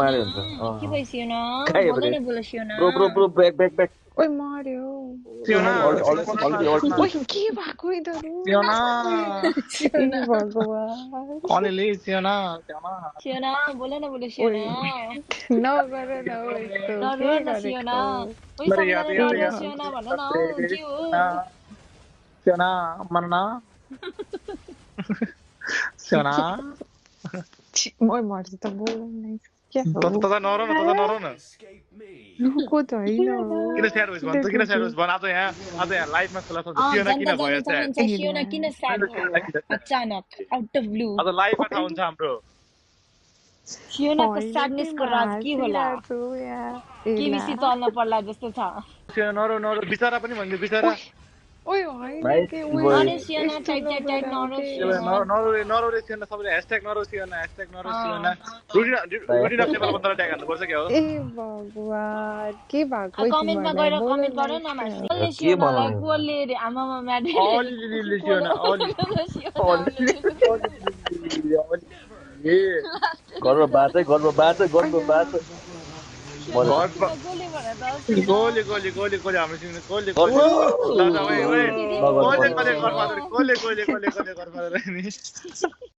मार्यो हुन्छ के भइसक्यो न खायो बोल्दैन भने बोल्यो न प्रो ब्याक ओइ मर्यो सियोना ओइ के भएको यिनीहरू सियोना ए भगवान अनिली सियोना सियोना सियोना बोल्दैन बोल्यो सियोना नगर न हो यस्तो नरो के न सियोना गरेको ओइ मेरे सबैजना याद नरो याद सियोना भन न तेरे हौ के हो सियोना मरना सियोना ओइ मर्छ त बोल्दैन नै क्या हो तता नरो न रुको त होइन किन स्याड भइस भन्छ किन स्याड भइस भन आज यहाँ लाइभमा खुला छ सियोना किन जनता भयो जान्न स्याड चाहन्छ सियोना किन स्याड भयो अचानक आउट अफ ब्लू आज लाइभमा थाहा हुन्छ हाम्रो सियोनाको स्याडनेसको राज के होला केबीसी चल्न पर्ला जस्तो छ सियोना नरो बिचरा पनि भन्यो बिचरा ओइ होइन के नरो सियोना टाइप नरो सियोना नरो रे सियोना सबैले #नरो सियोना रुटिन अफ नेपाल बन्दर ट्याग हान्नुपर्छ क्या हो ए भगवान के भएको कमेन्टमा गएर कमेन्ट गर न मासी सियोनालाई कोले रे आमामा म्याडे अलिअलि सियोना गर्व बाँचै गोली हाम्रो सियोना गोली